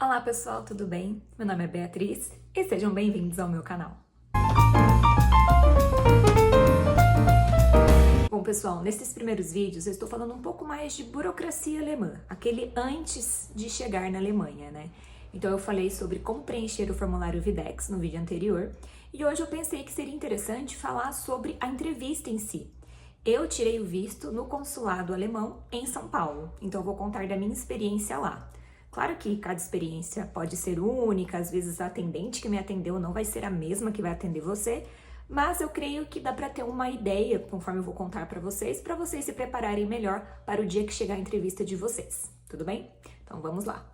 Olá pessoal, tudo bem? Meu nome é Beatriz e sejam bem-vindos ao meu canal. Bom pessoal, nesses primeiros vídeos eu estou falando um pouco mais de burocracia alemã, aquele antes de chegar na Alemanha, né? Então eu falei sobre como preencher o formulário Videx no vídeo anterior e hoje eu pensei que seria interessante falar sobre a entrevista em si. Eu tirei o visto no consulado alemão em São Paulo, então eu vou contar da minha experiência lá. Claro que cada experiência pode ser única, às vezes a atendente que me atendeu não vai ser a mesma que vai atender você, mas eu creio que dá para ter uma ideia, conforme eu vou contar para vocês se prepararem melhor para o dia que chegar a entrevista de vocês, tudo bem? Então vamos lá.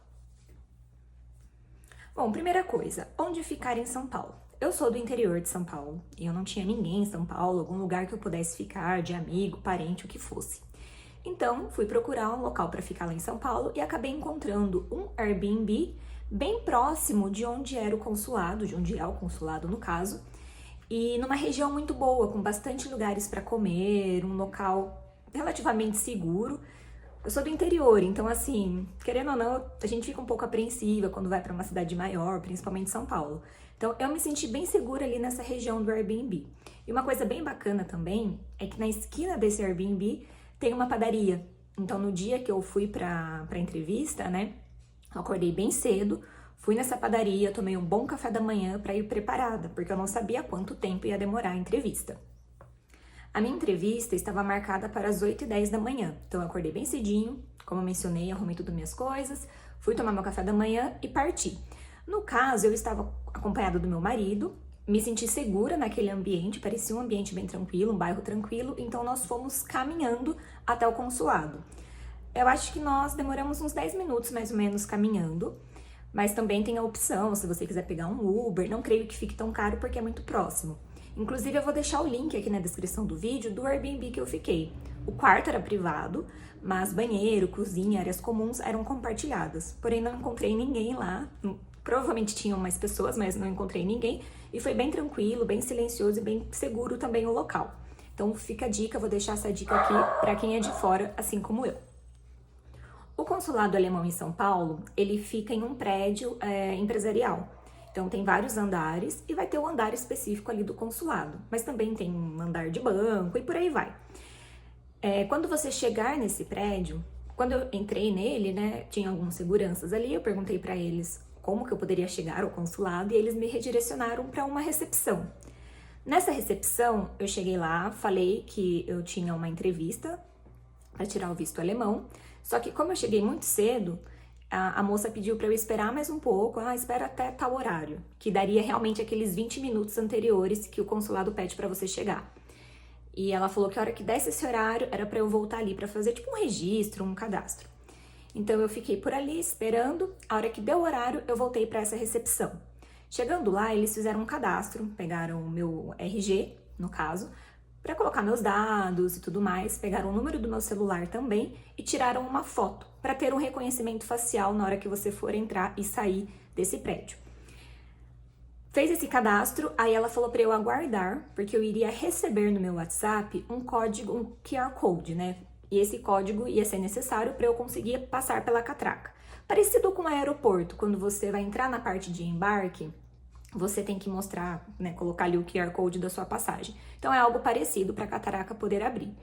Bom, primeira coisa, onde ficar em São Paulo? Eu sou do interior de São Paulo e eu não tinha ninguém em São Paulo, algum lugar que eu pudesse ficar, de amigo, parente, o que fosse. Então, fui procurar um local para ficar lá em São Paulo e acabei encontrando um Airbnb bem próximo de onde era o consulado, de onde é o consulado no caso, e numa região muito boa, com bastante lugares para comer, um local relativamente seguro. Eu sou do interior, então assim, querendo ou não, a gente fica um pouco apreensiva quando vai para uma cidade maior, principalmente São Paulo. Então eu me senti bem segura ali nessa região do Airbnb. E uma coisa bem bacana também é que na esquina desse Airbnb tem uma padaria. Então no dia que eu fui pra entrevista, né, eu acordei bem cedo, fui nessa padaria, tomei um bom café da manhã para ir preparada, porque eu não sabia quanto tempo ia demorar a entrevista. A minha entrevista estava marcada para as 8h10 da manhã, então eu acordei bem cedinho, como eu mencionei, arrumei tudo minhas coisas, fui tomar meu café da manhã e parti. No caso, eu estava acompanhada do meu marido, me senti segura naquele ambiente, parecia um ambiente bem tranquilo, um bairro tranquilo, então nós fomos caminhando até o consulado. Eu acho que nós demoramos uns 10 minutos mais ou menos caminhando, mas também tem a opção, se você quiser pegar um Uber, não creio que fique tão caro porque é muito próximo. Inclusive eu vou deixar o link aqui na descrição do vídeo do Airbnb que eu fiquei. O quarto era privado, mas banheiro, cozinha, áreas comuns eram compartilhadas. Porém não encontrei ninguém lá, provavelmente tinham mais pessoas, mas não encontrei ninguém. E foi bem tranquilo, bem silencioso e bem seguro também o local. Então fica a dica, vou deixar essa dica aqui para quem é de fora, assim como eu. O consulado alemão em São Paulo, ele fica em um prédio empresarial. Então tem vários andares e vai ter o andar específico ali do consulado, mas também tem um andar de banco e por aí vai. Quando você chegar nesse prédio, quando eu entrei nele, né, tinha alguns seguranças ali, eu perguntei para eles como que eu poderia chegar ao consulado e eles me redirecionaram para uma recepção. Nessa recepção, eu cheguei lá, falei que eu tinha uma entrevista para tirar o visto alemão, só que como eu cheguei muito cedo, a moça pediu para eu esperar mais um pouco, espera até tal horário, que daria realmente aqueles 20 minutos anteriores que o consulado pede para você chegar. E ela falou que a hora que desse esse horário era para eu voltar ali para fazer tipo um registro, um cadastro. Então eu fiquei por ali esperando, a hora que deu o horário eu voltei para essa recepção. Chegando lá, eles fizeram um cadastro, pegaram o meu RG, no caso, para colocar meus dados e tudo mais, pegaram o número do meu celular também e tiraram uma foto para ter um reconhecimento facial na hora que você for entrar e sair desse prédio. Fez esse cadastro, aí ela falou para eu aguardar, porque eu iria receber no meu WhatsApp um código, um QR Code, né? E esse código ia ser necessário para eu conseguir passar pela catraca. Parecido com o aeroporto, quando você vai entrar na parte de embarque, você tem que mostrar, né, colocar ali o QR Code da sua passagem. Então é algo parecido para a catraca poder abrir.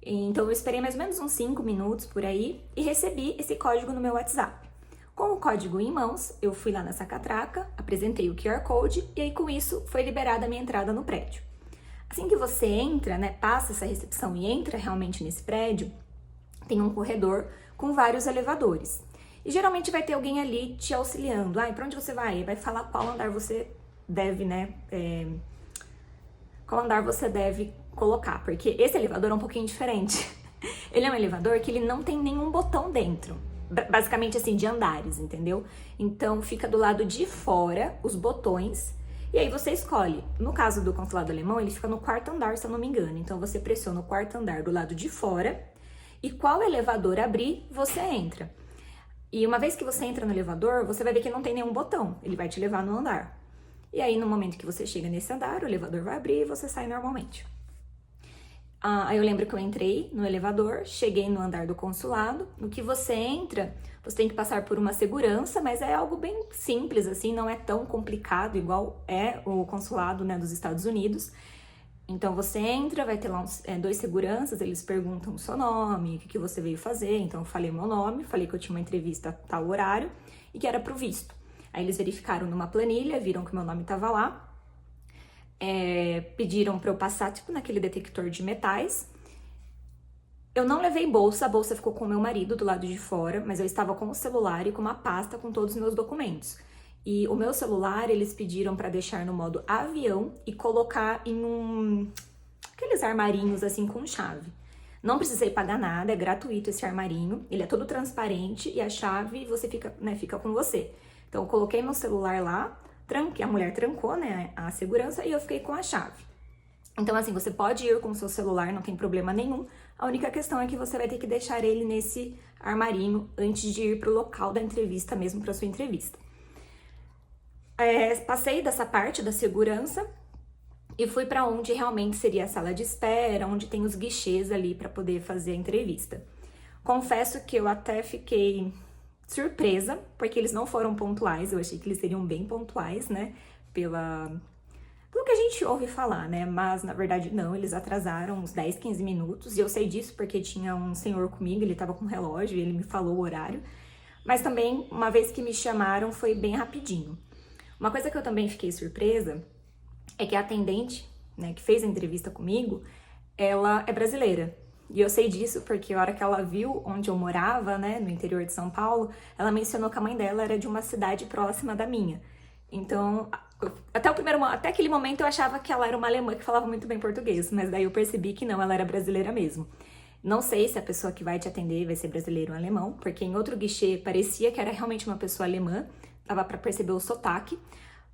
Então eu esperei mais ou menos uns 5 minutos por aí e recebi esse código no meu WhatsApp. Com o código em mãos, eu fui lá nessa catraca, apresentei o QR Code e aí com isso foi liberada a minha entrada no prédio. Assim que você entra, né, passa essa recepção e entra realmente nesse prédio, tem um corredor com vários elevadores. E geralmente vai ter alguém ali te auxiliando. Para onde você vai? Vai falar qual andar você deve, né? Qual andar você deve colocar. Porque esse elevador é um pouquinho diferente. Ele é um elevador que ele não tem nenhum botão dentro. Basicamente assim, de andares, entendeu? Então fica do lado de fora os botões. E aí você escolhe. No caso do consulado alemão, ele fica no 4º andar, se eu não me engano. Então você pressiona o 4º andar do lado de fora. E qual elevador abrir, você entra. E uma vez que você entra no elevador, você vai ver que não tem nenhum botão, ele vai te levar no andar. E aí, no momento que você chega nesse andar, o elevador vai abrir e você sai normalmente. Aí eu lembro que eu entrei no elevador, cheguei no andar do consulado. No que você entra, você tem que passar por uma segurança, mas é algo bem simples, assim, não é tão complicado igual é o consulado, né, dos Estados Unidos. Então você entra, vai ter lá dois seguranças, eles perguntam o seu nome, o que você veio fazer. Então eu falei meu nome, falei que eu tinha uma entrevista a tal horário e que era pro visto. Aí eles verificaram numa planilha, viram que meu nome estava lá. Pediram para eu passar, tipo, naquele detector de metais. Eu não levei bolsa, a bolsa ficou com o meu marido do lado de fora, mas eu estava com o celular e com uma pasta com todos os meus documentos. E o meu celular, eles pediram para deixar no modo avião e colocar em aqueles armarinhos assim com chave. Não precisei pagar nada, é gratuito esse armarinho, ele é todo transparente e a chave você fica com você. Então eu coloquei meu celular lá, a mulher trancou, né, a segurança e eu fiquei com a chave. Então, assim, você pode ir com o seu celular, não tem problema nenhum. A única questão é que você vai ter que deixar ele nesse armarinho antes de ir pro local da entrevista, mesmo para sua entrevista. Passei dessa parte da segurança e fui para onde realmente seria a sala de espera, onde tem os guichês ali para poder fazer a entrevista. Confesso que eu até fiquei surpresa, porque eles não foram pontuais, eu achei que eles seriam bem pontuais, né, pelo que a gente ouve falar, né, mas na verdade não, eles atrasaram uns 10, 15 minutos, e eu sei disso porque tinha um senhor comigo, ele tava com um relógio e ele me falou o horário, mas também, uma vez que me chamaram, foi bem rapidinho. Uma coisa que eu também fiquei surpresa é que a atendente, né, que fez a entrevista comigo, ela é brasileira. E eu sei disso porque a hora que ela viu onde eu morava, né, no interior de São Paulo, ela mencionou que a mãe dela era de uma cidade próxima da minha. Então, até aquele momento eu achava que ela era uma alemã que falava muito bem português, mas daí eu percebi que não, ela era brasileira mesmo. Não sei se a pessoa que vai te atender vai ser brasileiro ou alemão, porque em outro guichê parecia que era realmente uma pessoa alemã, dava pra perceber o sotaque,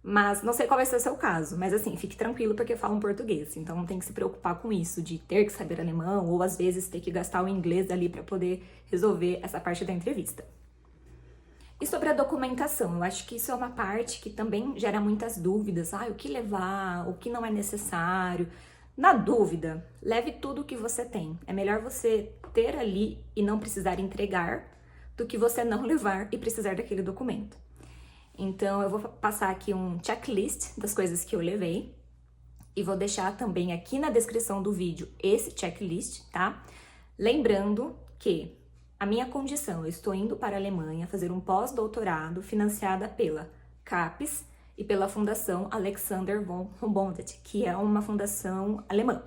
mas não sei qual vai ser o seu caso, mas assim, fique tranquilo porque falam português, então não tem que se preocupar com isso, de ter que saber alemão ou às vezes ter que gastar o inglês ali para poder resolver essa parte da entrevista. E sobre a documentação, eu acho que isso é uma parte que também gera muitas dúvidas, o que levar, o que não é necessário. Na dúvida, leve tudo o que você tem. É melhor você ter ali e não precisar entregar do que você não levar e precisar daquele documento. Então, eu vou passar aqui um checklist das coisas que eu levei e vou deixar também aqui na descrição do vídeo esse checklist, tá? Lembrando que a minha condição, eu estou indo para a Alemanha fazer um pós-doutorado financiada pela CAPES e pela Fundação Alexander von Humboldt, que é uma fundação alemã.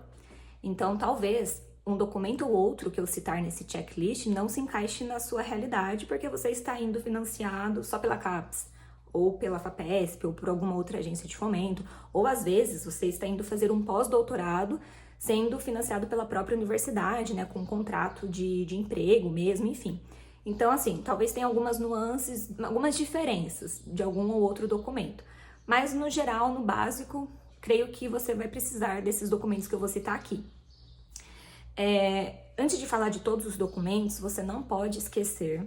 Então, talvez um documento ou outro que eu citar nesse checklist não se encaixe na sua realidade, porque você está indo financiado só pela CAPES, ou pela FAPESP, ou por alguma outra agência de fomento, ou às vezes você está indo fazer um pós-doutorado sendo financiado pela própria universidade, né, com um contrato de emprego mesmo, enfim. Então, assim, talvez tenha algumas nuances, algumas diferenças de algum ou outro documento, mas no geral, no básico, creio que você vai precisar desses documentos que eu vou citar aqui. Antes de falar de todos os documentos, você não pode esquecer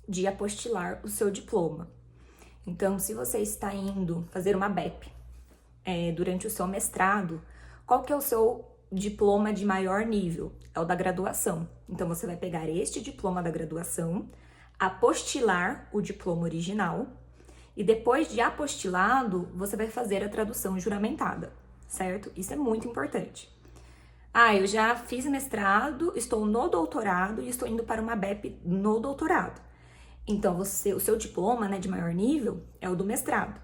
de apostilar o seu diploma. Então, se você está indo fazer uma BEP durante o seu mestrado, qual que é o seu diploma de maior nível? É o da graduação. Então, você vai pegar este diploma da graduação, apostilar o diploma original e depois de apostilado, você vai fazer a tradução juramentada, certo? Isso é muito importante. Eu já fiz mestrado, estou no doutorado e estou indo para uma BEP no doutorado. Então, o seu diploma, né, de maior nível é o do mestrado.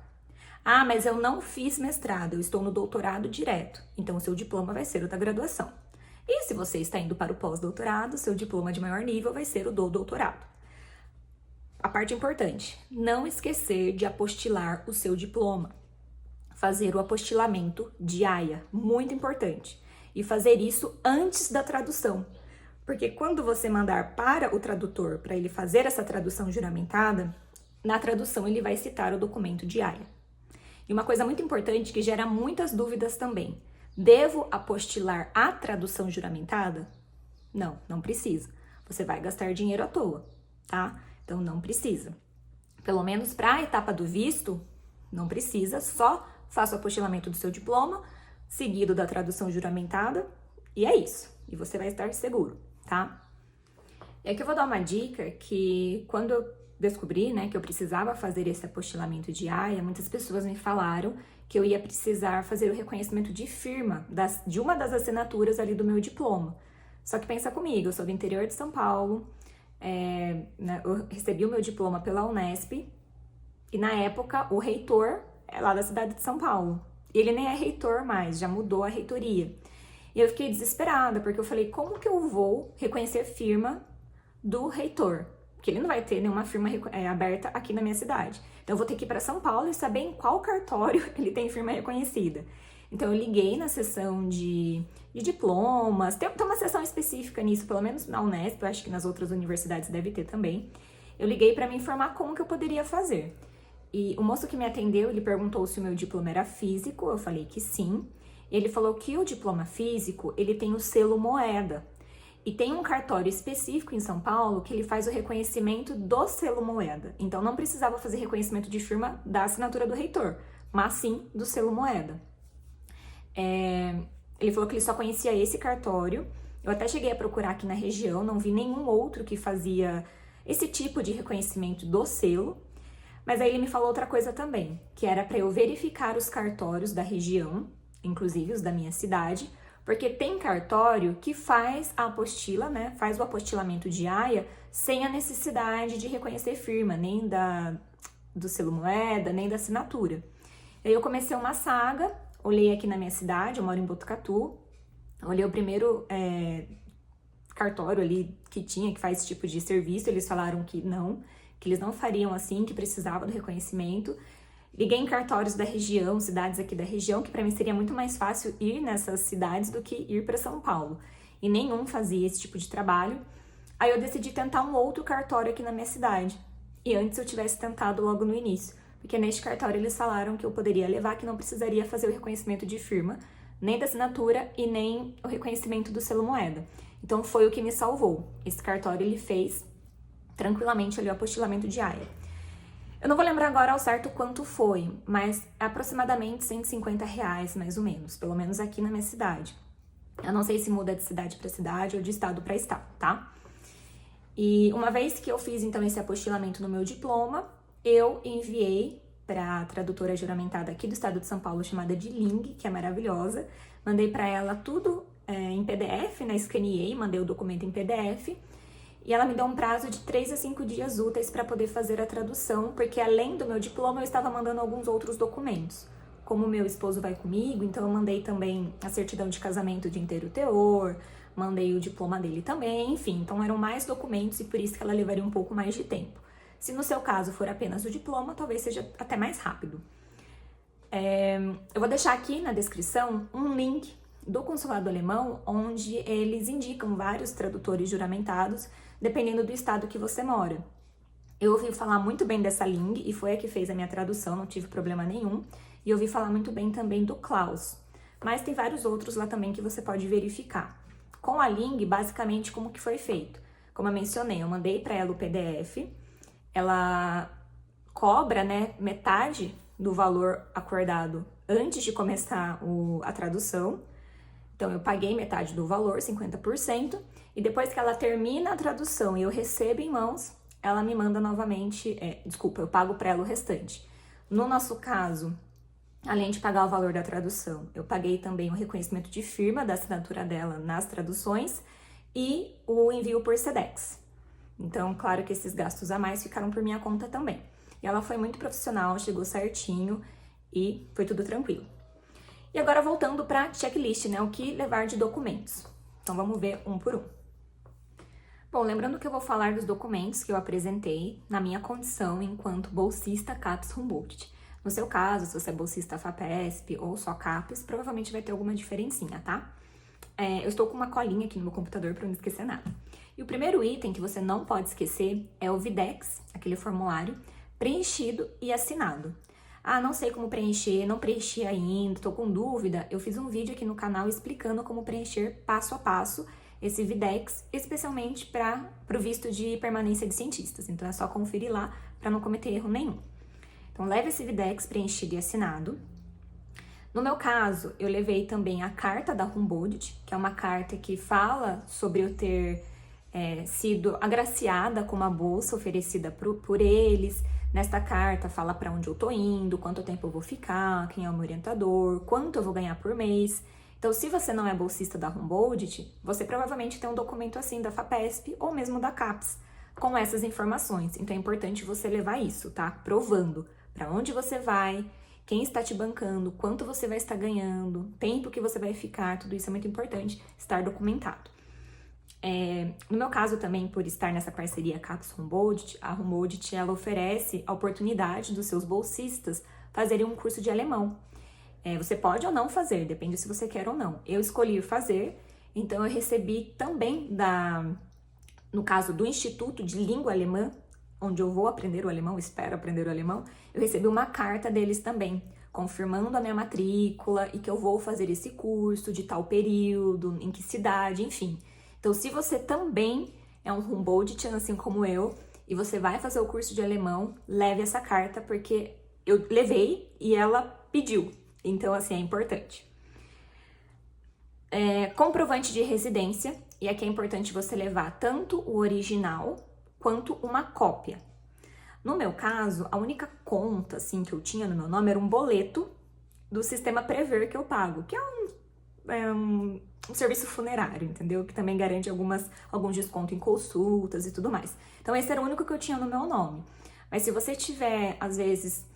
Mas eu não fiz mestrado, eu estou no doutorado direto. Então, o seu diploma vai ser o da graduação. E se você está indo para o pós-doutorado, seu diploma de maior nível vai ser o do doutorado. A parte importante, não esquecer de apostilar o seu diploma. Fazer o apostilamento de AIA, muito importante. E fazer isso antes da tradução. Porque quando você mandar para o tradutor, para ele fazer essa tradução juramentada, na tradução ele vai citar o documento de AIA. E uma coisa muito importante que gera muitas dúvidas também. Devo apostilar a tradução juramentada? Não, não precisa. Você vai gastar dinheiro à toa, tá? Então não precisa. Pelo menos para a etapa do visto, não precisa, só faça o apostilamento do seu diploma, seguido da tradução juramentada, e é isso. e você vai estar seguro, tá? E aqui eu vou dar uma dica que quando eu descobri, né, que eu precisava fazer esse apostilamento de AIA, muitas pessoas me falaram que eu ia precisar fazer o reconhecimento de firma de uma das assinaturas ali do meu diploma. Só que pensa comigo, eu sou do interior de São Paulo, né, eu recebi o meu diploma pela Unesp e na época o reitor é lá da cidade de São Paulo. E ele nem é reitor mais, já mudou a reitoria. E eu fiquei desesperada, porque eu falei, como que eu vou reconhecer firma do reitor? Porque ele não vai ter nenhuma firma aberta aqui na minha cidade. Então eu vou ter que ir para São Paulo e saber em qual cartório ele tem firma reconhecida. Então eu liguei na seção de diplomas, tem uma seção específica nisso, pelo menos na Unesp, eu acho que nas outras universidades deve ter também. Eu liguei para me informar como que eu poderia fazer. E o moço que me atendeu, ele perguntou se o meu diploma era físico, eu falei que sim. Ele falou que o diploma físico, ele tem o selo moeda. E tem um cartório específico em São Paulo que ele faz o reconhecimento do selo moeda. Então não precisava fazer reconhecimento de firma da assinatura do reitor, mas sim do selo moeda. Ele falou que ele só conhecia esse cartório. Eu até cheguei a procurar aqui na região, não vi nenhum outro que fazia esse tipo de reconhecimento do selo. Mas aí ele me falou outra coisa também, que era para eu verificar os cartórios da região, inclusive os da minha cidade, porque tem cartório que faz a apostila, né? Faz o apostilamento de AIA sem a necessidade de reconhecer firma, nem do selo moeda, nem da assinatura. Aí eu comecei uma saga, olhei aqui na minha cidade, eu moro em Botucatu, olhei o primeiro cartório ali que tinha, que faz esse tipo de serviço, eles falaram que eles não fariam assim, que precisava do reconhecimento. Liguei em cartórios da região, cidades aqui da região, que para mim seria muito mais fácil ir nessas cidades do que ir para São Paulo. E nenhum fazia esse tipo de trabalho. Aí eu decidi tentar um outro cartório aqui na minha cidade. E antes eu tivesse tentado logo no início. Porque neste cartório eles falaram que eu poderia levar, que não precisaria fazer o reconhecimento de firma, nem da assinatura e nem o reconhecimento do selo moeda. Então foi o que me salvou. Esse cartório ele fez tranquilamente ali o apostilamento de AIA. Eu não vou lembrar agora ao certo quanto foi, mas é aproximadamente R$150, mais ou menos, pelo menos aqui na minha cidade. Eu não sei se muda de cidade para cidade ou de estado para estado, tá? E uma vez que eu fiz então esse apostilamento no meu diploma, eu enviei para a tradutora juramentada aqui do estado de São Paulo, chamada de Ling, que é maravilhosa. Mandei para ela tudo em PDF, né? Escaneei, mandei o documento em PDF. E ela me deu um prazo de 3 a 5 dias úteis para poder fazer a tradução, porque além do meu diploma, eu estava mandando alguns outros documentos. Como o meu esposo vai comigo, então eu mandei também a certidão de casamento de inteiro teor, mandei o diploma dele também, enfim. Então eram mais documentos e por isso que ela levaria um pouco mais de tempo. Se no seu caso for apenas o diploma, talvez seja até mais rápido. Eu vou deixar aqui na descrição um link do consulado alemão, onde eles indicam vários tradutores juramentados, dependendo do estado que você mora. Eu ouvi falar muito bem dessa Ling, e foi a que fez a minha tradução, não tive problema nenhum. E ouvi falar muito bem também do Klaus. Mas tem vários outros lá também que você pode verificar. Com a Ling, basicamente, como que foi feito? Como eu mencionei, eu mandei para ela o PDF, ela cobra, né, metade do valor acordado antes de começar a tradução. Então, eu paguei metade do valor, 50%, e depois que ela termina a tradução e eu recebo em mãos, ela me manda novamente, eu pago para ela o restante. No nosso caso, além de pagar o valor da tradução, eu paguei também o reconhecimento de firma da assinatura dela nas traduções e o envio por Sedex. Então, claro que esses gastos a mais ficaram por minha conta também. E ela foi muito profissional, chegou certinho e foi tudo tranquilo. E agora voltando para a checklist, né? O que levar de documentos. Então vamos ver um por um. Bom, lembrando que eu vou falar dos documentos que eu apresentei na minha condição enquanto bolsista CAPES Humboldt. No seu caso, se você é bolsista FAPESP ou só CAPES, provavelmente vai ter alguma diferencinha, tá? Eu estou com uma colinha aqui no meu computador para não esquecer nada. E o primeiro item que você não pode esquecer é o Videx, aquele formulário, preenchido e assinado. Ah, não sei como preencher, não preenchi ainda, tô com dúvida. Eu fiz um vídeo aqui no canal explicando como preencher passo a passo esse Videx, especialmente para o visto de permanência de cientistas. Então é só conferir lá para não cometer erro nenhum. Então leve esse Videx preenchido e assinado. No meu caso, eu levei também a carta da Humboldt, que é uma carta que fala sobre eu ter sido agraciada com uma bolsa oferecida por eles. Nesta carta fala para onde eu tô indo, quanto tempo eu vou ficar, quem é o meu orientador, quanto eu vou ganhar por mês. Então, se você não é bolsista da Humboldt, você provavelmente tem um documento assim da FAPESP ou mesmo da CAPES com essas informações. Então, é importante você levar isso, tá? Provando para onde você vai, quem está te bancando, quanto você vai estar ganhando, tempo que você vai ficar, tudo isso é muito importante estar documentado. No meu caso também, por estar nessa parceria CAPES-Humboldt, a Humboldt ela oferece a oportunidade dos seus bolsistas fazerem um curso de alemão. Você pode ou não fazer, depende se você quer ou não. Eu escolhi fazer, então eu recebi também no caso do Instituto de Língua Alemã, onde eu vou aprender o alemão, espero aprender o alemão, eu recebi uma carta deles também, confirmando a minha matrícula e que eu vou fazer esse curso de tal período, em que cidade, enfim. Então, se você também é um Humboldtian, assim como eu, e você vai fazer o curso de alemão, leve essa carta, porque eu levei e ela pediu. Então, assim, é importante. Comprovante de residência, e aqui é importante você levar tanto o original quanto uma cópia. No meu caso, a única conta, assim, que eu tinha no meu nome era um boleto do sistema Prever que eu pago, que é um serviço funerário, entendeu? Que também garante alguns descontos em consultas e tudo mais. Então, esse era o único que eu tinha no meu nome. Mas se você tiver, às vezes,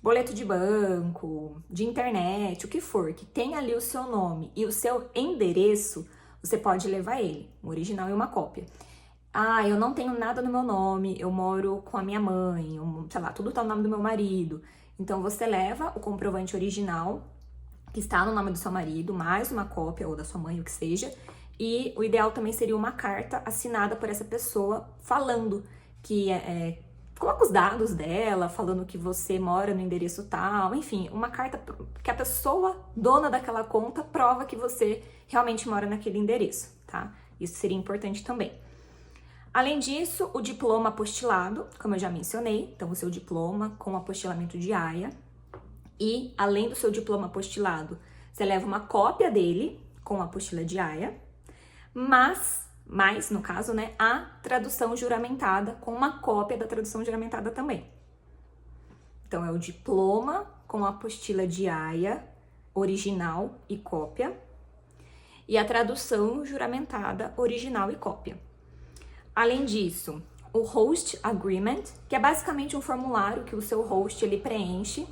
boleto de banco, de internet, o que for, que tem ali o seu nome e o seu endereço, você pode levar ele, um original e uma cópia. Ah, eu não tenho nada no meu nome, eu moro com a minha mãe, sei lá, tudo tá no nome do meu marido. Então, você leva o comprovante original, que está no nome do seu marido, mais uma cópia, ou da sua mãe, o que seja. E o ideal também seria uma carta assinada por essa pessoa, falando que coloca os dados dela, falando que você mora no endereço tal, enfim, uma carta que a pessoa dona daquela conta prova que você realmente mora naquele endereço, tá? Isso seria importante também. Além disso, o diploma apostilado, como eu já mencionei, então o seu diploma com apostilamento de AIA. E, além do seu diploma apostilado, você leva uma cópia dele com a apostila de AIA, mas, no caso, né, a tradução juramentada com uma cópia da tradução juramentada também. Então, é o diploma com a apostila de AIA, original e cópia, e a tradução juramentada, original e cópia. Além disso, o Host Agreement, que é basicamente um formulário que o seu host ele preenche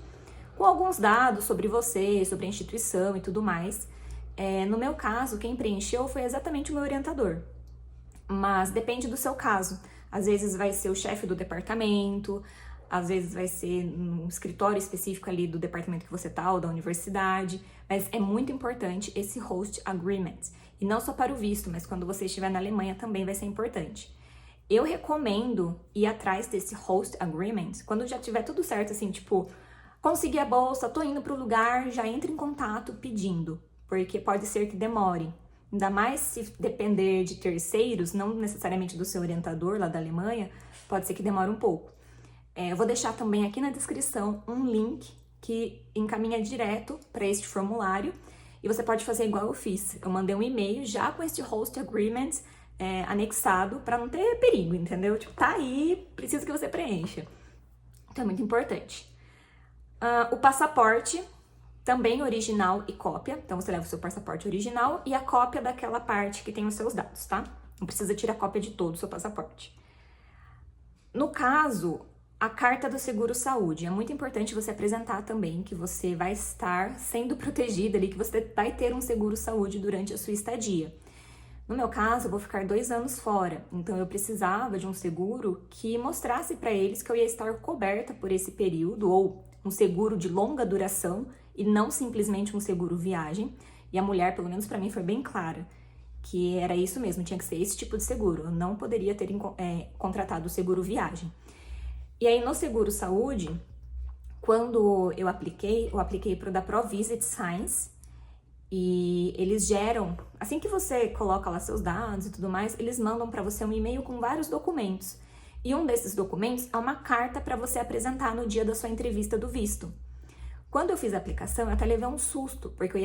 com alguns dados sobre você, sobre a instituição e tudo mais. No meu caso, quem preencheu foi exatamente o meu orientador. Mas depende do seu caso. Às vezes vai ser o chefe do departamento, às vezes vai ser um escritório específico ali do departamento que você tá, ou da universidade. Mas é muito importante esse Host Agreement. E não só para o visto, mas quando você estiver na Alemanha também vai ser importante. Eu recomendo ir atrás desse Host Agreement quando já tiver tudo certo, assim, tipo, consegui a bolsa, tô indo pro lugar, já entre em contato pedindo, porque pode ser que demore. Ainda mais se depender de terceiros, não necessariamente do seu orientador lá da Alemanha, pode ser que demore um pouco. Eu vou deixar também aqui na descrição um link que encaminha direto para este formulário e você pode fazer igual eu fiz. Eu mandei um e-mail já com este Host Agreement anexado para não ter perigo, entendeu? Tipo, tá aí, preciso que você preencha. Então é muito importante. O passaporte, também original e cópia. Então, você leva o seu passaporte original e a cópia daquela parte que tem os seus dados, tá? Não precisa tirar cópia de todo o seu passaporte. No caso, a carta do seguro-saúde. É muito importante você apresentar também que você vai estar sendo protegida ali, que você vai ter um seguro-saúde durante a sua estadia. No meu caso, eu vou ficar 2 anos fora, então eu precisava de um seguro que mostrasse para eles que eu ia estar coberta por esse período, ou um seguro de longa duração e não simplesmente um seguro viagem. E a mulher, pelo menos para mim, foi bem clara que era isso mesmo, tinha que ser esse tipo de seguro. Eu não poderia ter contratado o seguro viagem. E aí, no seguro saúde, quando eu apliquei para o da ProVisit Science, e eles geram, assim que você coloca lá seus dados e tudo mais, eles mandam para você um e-mail com vários documentos. E um desses documentos é uma carta para você apresentar no dia da sua entrevista do visto. Quando eu fiz a aplicação, eu até levei um susto, porque eu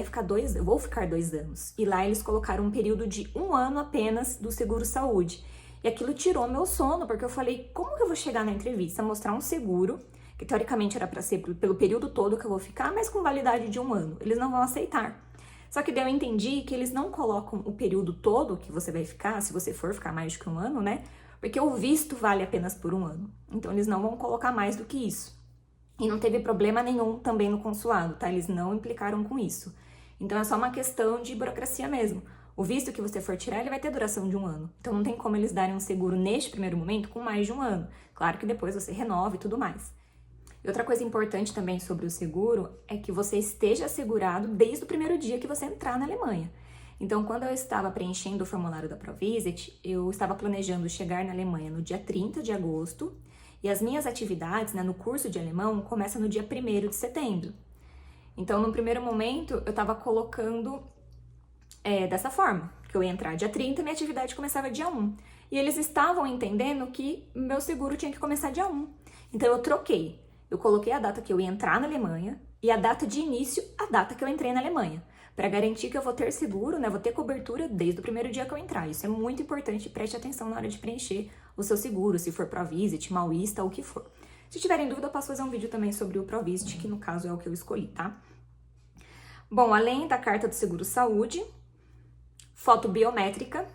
vou ficar 2 anos. E lá eles colocaram um período de 1 ano apenas do seguro-saúde. E aquilo tirou meu sono, porque eu falei, como que eu vou chegar na entrevista, mostrar um seguro, que teoricamente era para ser pelo período todo que eu vou ficar, mas com validade de 1 ano. Eles não vão aceitar. Só que daí eu entendi que eles não colocam o período todo que você vai ficar, se você for ficar mais de que 1 ano, né? Porque o visto vale apenas por 1 ano. Então eles não vão colocar mais do que isso. E não teve problema nenhum também no consulado, tá? Eles não implicaram com isso. Então é só uma questão de burocracia mesmo. O visto que você for tirar, ele vai ter duração de 1 ano. Então não tem como eles darem um seguro neste primeiro momento com mais de 1 ano. Claro que depois você renova e tudo mais. E outra coisa importante também sobre o seguro é que você esteja assegurado desde o primeiro dia que você entrar na Alemanha. Então, quando eu estava preenchendo o formulário da ProVisit, eu estava planejando chegar na Alemanha no dia 30 de agosto e as minhas atividades, né, no curso de alemão começam no dia 1º de setembro. Então, no primeiro momento, eu estava colocando dessa forma, que eu ia entrar dia 30 e minha atividade começava dia 1. E eles estavam entendendo que meu seguro tinha que começar dia 1. Então, eu troquei. Eu coloquei a data que eu ia entrar na Alemanha e a data de início, a data que eu entrei na Alemanha, para garantir que eu vou ter seguro, né, vou ter cobertura desde o primeiro dia que eu entrar. Isso é muito importante, preste atenção na hora de preencher o seu seguro, se for ProVisit, Mauista ou o que for. Se tiverem dúvida, eu posso fazer um vídeo também sobre o ProVisit, que no caso é o que eu escolhi, tá? Bom, além da carta do seguro-saúde, foto biométrica,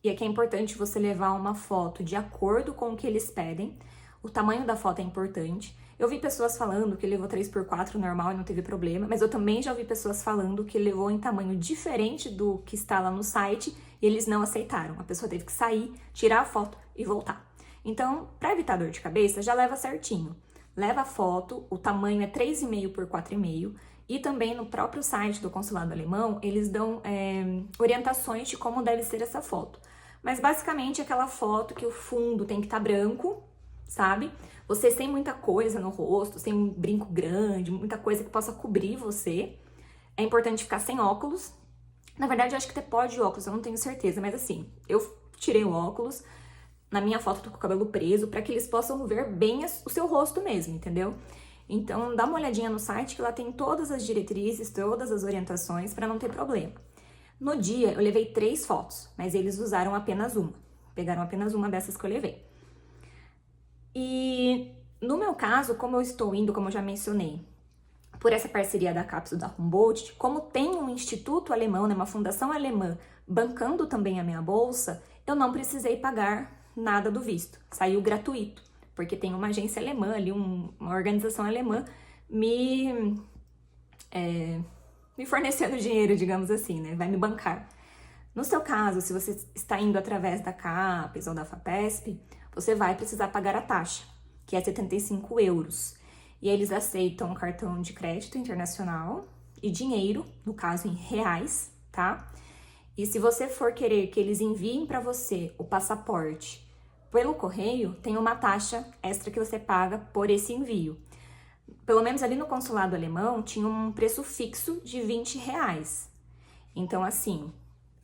e aqui é importante você levar uma foto de acordo com o que eles pedem. O tamanho da foto é importante. Eu vi pessoas falando que levou 3x4 normal e não teve problema, mas eu também já ouvi pessoas falando que levou em tamanho diferente do que está lá no site e eles não aceitaram. A pessoa teve que sair, tirar a foto e voltar. Então, para evitar dor de cabeça, já leva certinho. Leva a foto, o tamanho é 3,5 por 4,5 e também no próprio site do consulado alemão, eles dão orientações de como deve ser essa foto. Mas basicamente é aquela foto que o fundo tem que estar branco, sabe? Você sem muita coisa no rosto, sem um brinco grande, muita coisa que possa cobrir você. É importante ficar sem óculos. Na verdade, eu acho que até pode óculos, eu não tenho certeza, mas assim, eu tirei o óculos. Na minha foto, eu tô com o cabelo preso, para que eles possam ver bem o seu rosto mesmo, entendeu? Então, dá uma olhadinha no site, que lá tem todas as diretrizes, todas as orientações, para não ter problema. No dia, eu levei 3 fotos, mas eles usaram apenas uma. Pegaram apenas uma dessas que eu levei. E no meu caso, como eu estou indo, como eu já mencionei, por essa parceria da Cápsula da Humboldt, como tem um instituto alemão, né, uma fundação alemã, bancando também a minha bolsa, eu não precisei pagar nada do visto. Saiu gratuito, porque tem uma agência alemã ali, uma organização alemã me fornecendo dinheiro, digamos assim, né, vai me bancar. No seu caso, se você está indo através da CAPES ou da FAPESP, você vai precisar pagar a taxa, que é 75 euros. E eles aceitam cartão de crédito internacional e dinheiro, no caso em reais, tá? E se você for querer que eles enviem para você o passaporte pelo correio, tem uma taxa extra que você paga por esse envio. Pelo menos ali no consulado alemão, tinha um preço fixo de 20 reais. Então, assim,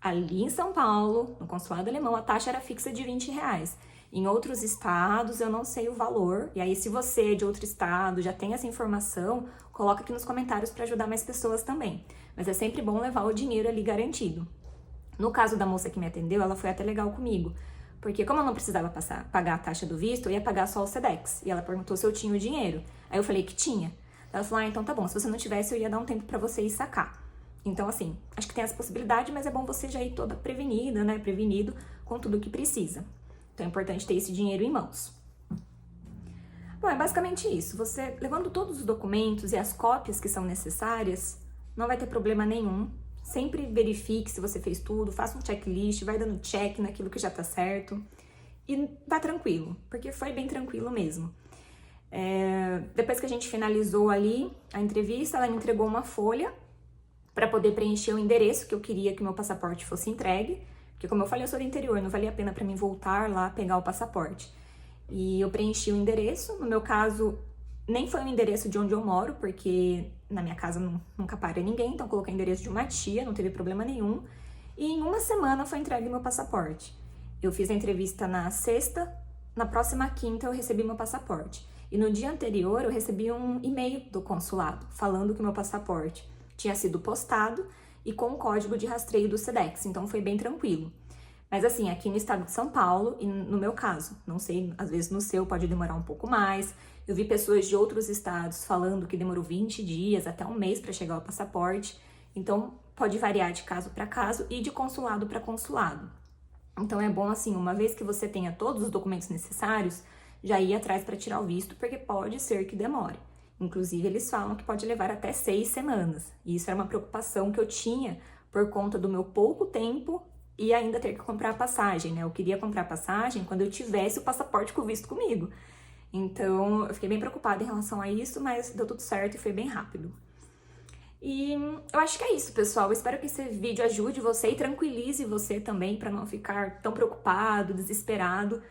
ali em São Paulo, no consulado alemão, a taxa era fixa de 20 reais. Em outros estados, eu não sei o valor. E aí, se você é de outro estado, já tem essa informação, coloca aqui nos comentários para ajudar mais pessoas também. Mas é sempre bom levar o dinheiro ali garantido. No caso da moça que me atendeu, ela foi até legal comigo. Porque como eu não precisava pagar a taxa do visto, eu ia pagar só o Sedex. E ela perguntou se eu tinha o dinheiro. Aí eu falei que tinha. Ela falou, então tá bom, se você não tivesse, eu ia dar um tempo para você ir sacar. Então, assim, acho que tem essa possibilidade, mas é bom você já ir toda prevenida, né? Prevenido com tudo que precisa. Então é importante ter esse dinheiro em mãos. Bom, é basicamente isso. Você, levando todos os documentos e as cópias que são necessárias, não vai ter problema nenhum. Sempre verifique se você fez tudo, faça um checklist, vai dando check naquilo que já tá certo. E vá tranquilo, porque foi bem tranquilo mesmo. Depois que a gente finalizou ali a entrevista, ela me entregou uma folha para poder preencher o endereço que eu queria que meu passaporte fosse entregue. Porque, como eu falei, eu sou do interior, não valia a pena para mim voltar lá pegar o passaporte. E eu preenchi o endereço. No meu caso, nem foi o endereço de onde eu moro, porque na minha casa nunca para ninguém, então eu coloquei o endereço de uma tia, não teve problema nenhum. E em uma semana foi entregue meu passaporte. Eu fiz a entrevista na sexta, na próxima quinta eu recebi meu passaporte. E no dia anterior eu recebi um e-mail do consulado falando que o meu passaporte tinha sido postado e com o código de rastreio do Sedex, então foi bem tranquilo. Mas assim, aqui no estado de São Paulo, e no meu caso, não sei, às vezes no seu pode demorar um pouco mais. Eu vi pessoas de outros estados falando que demorou 20 dias, até um mês para chegar o passaporte. Então, pode variar de caso para caso e de consulado para consulado. Então, é bom assim, uma vez que você tenha todos os documentos necessários, já ir atrás para tirar o visto, porque pode ser que demore. Inclusive, eles falam que pode levar até 6 semanas. E isso era uma preocupação que eu tinha por conta do meu pouco tempo e ainda ter que comprar a passagem, né? Eu queria comprar a passagem quando eu tivesse o passaporte com o visto comigo. Então, eu fiquei bem preocupada em relação a isso, mas deu tudo certo e foi bem rápido. E eu acho que é isso, pessoal. Eu espero que esse vídeo ajude você e tranquilize você também para não ficar tão preocupado, desesperado.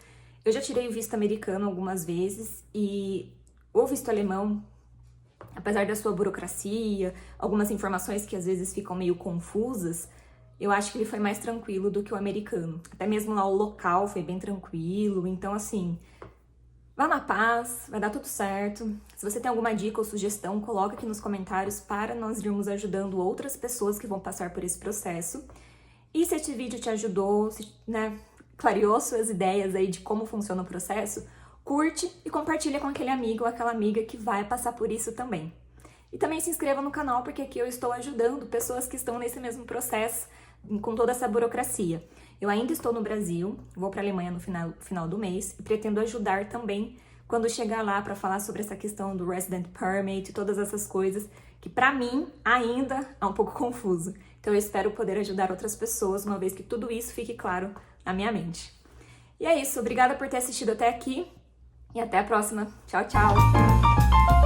Eu já tirei o visto americano algumas vezes e o visto alemão, apesar da sua burocracia, algumas informações que às vezes ficam meio confusas, eu acho que ele foi mais tranquilo do que o americano. Até mesmo lá o local foi bem tranquilo. Então, assim, vá na paz, vai dar tudo certo. Se você tem alguma dica ou sugestão, coloca aqui nos comentários para nós irmos ajudando outras pessoas que vão passar por esse processo. E se este vídeo te ajudou, né, clareou suas ideias aí de como funciona o processo, curte e compartilha com aquele amigo ou aquela amiga que vai passar por isso também. E também se inscreva no canal, porque aqui eu estou ajudando pessoas que estão nesse mesmo processo, com toda essa burocracia. Eu ainda estou no Brasil, vou para a Alemanha no final do mês e pretendo ajudar também quando chegar lá para falar sobre essa questão do Resident Permit e todas essas coisas que para mim ainda é um pouco confuso. Então eu espero poder ajudar outras pessoas, uma vez que tudo isso fique claro na minha mente. E é isso, obrigada por ter assistido até aqui e até a próxima. Tchau, tchau!